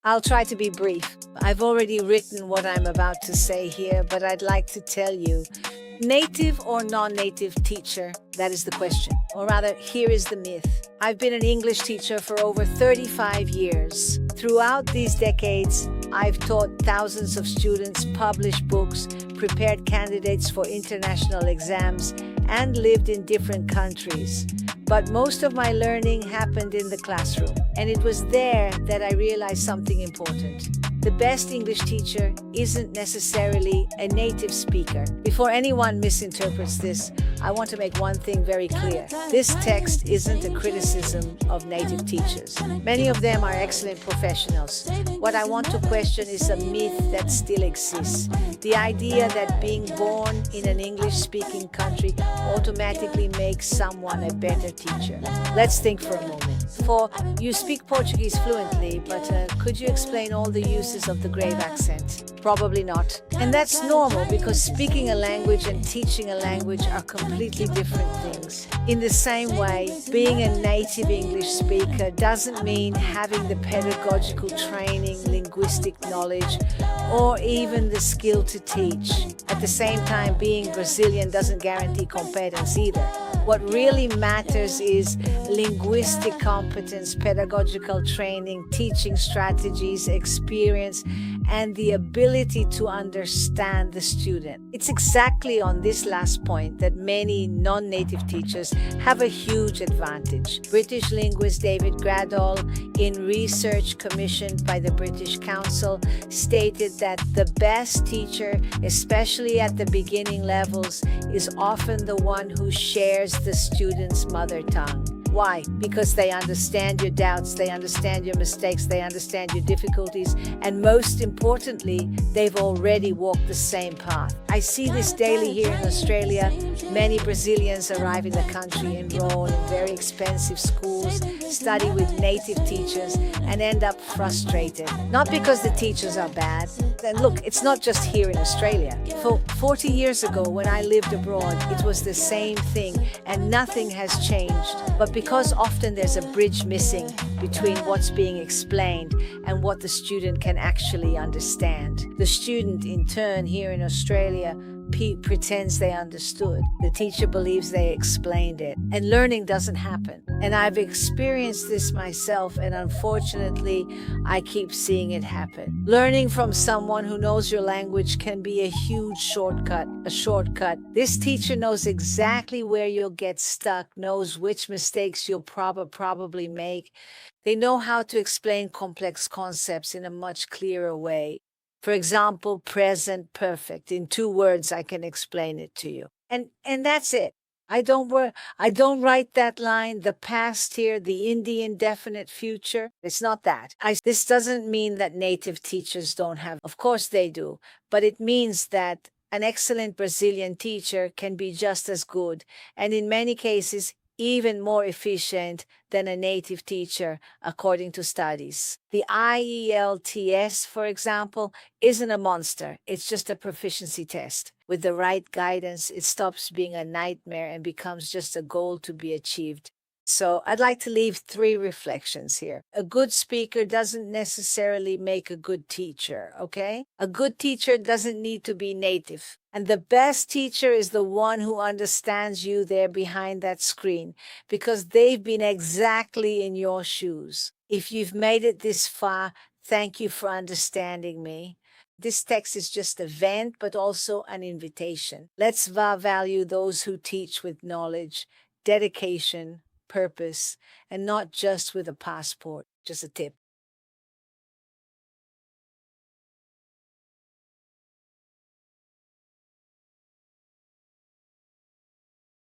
I'll try to be brief. I've already written what I'm about to say here, but I'd like to tell you, native or non-native teacher, that is the question. Or rather, here is the myth. I've been an English teacher for over 35 years. Throughout these decades, I've taught thousands of students, published books, prepared candidates for international exams, and lived in different countries. But most of my learning happened in the classroom, and it was there that I realized something important. The best English teacher isn't necessarily a native speaker. Before anyone misinterprets this, I want to make one thing very clear. This text isn't a criticism of native teachers. Many of them are excellent professionals. What I want to question is a myth that still exists. The idea that being born in an English-speaking country automatically makes someone a better teacher. Let's think for a moment. You speak Portuguese fluently, but could you explain all the uses of the grave accent? Probably not. And that's normal because speaking a language and teaching a language are completely different things. In the same way, being a native English speaker doesn't mean having the pedagogical training, linguistic knowledge, or even the skill to teach. At the same time, being Brazilian doesn't guarantee competence either. What really matters is linguistic competence, pedagogical training, teaching strategies, experience, and the ability to understand the student. It's exactly on this last point that many non-native teachers have a huge advantage. British linguist David Gradall, in research commissioned by the British Council, stated that the best teacher, especially at the beginning levels, is often the one who shares the student's mother tongue. Why? Because they understand your doubts, they understand your mistakes, they understand your difficulties, and most importantly, they've already walked the same path. I see this daily here in Australia. Many Brazilians arrive in the country, enroll in very expensive schools, study with native teachers, and end up frustrated. Not because the teachers are bad. And look, it's not just here in Australia. 40 years ago, when I lived abroad, it was the same thing, and nothing has changed. But because often there's a bridge missing between what's being explained and what the student can actually understand. The student, in turn, here in Australia, pretends they understood. The teacher believes they explained it. And learning doesn't happen. And I've experienced this myself, and unfortunately, I keep seeing it happen. Learning from someone who knows your language can be a huge shortcut. This teacher knows exactly where you'll get stuck, knows which mistakes you'll probably make. They know how to explain complex concepts in a much clearer way. For example, present perfect. In 2 words, I can explain it to you. And that's it. I don't write that line, the past here, the indefinite future. It's not that. This doesn't mean that native teachers don't have, of course they do, but it means that an excellent Brazilian teacher can be just as good, and in many cases, even more efficient than a native teacher, according to studies. The IELTS, for example, isn't a monster. It's just a proficiency test. With the right guidance, it stops being a nightmare and becomes just a goal to be achieved. So I'd like to leave 3 reflections here. A good speaker doesn't necessarily make a good teacher, okay? A good teacher doesn't need to be native. And the best teacher is the one who understands you there behind that screen, because they've been exactly in your shoes. If you've made it this far, thank you for understanding me. This text is just a vent, but also an invitation. Let's value those who teach with knowledge, dedication, purpose, and not just with a passport. Just a tip.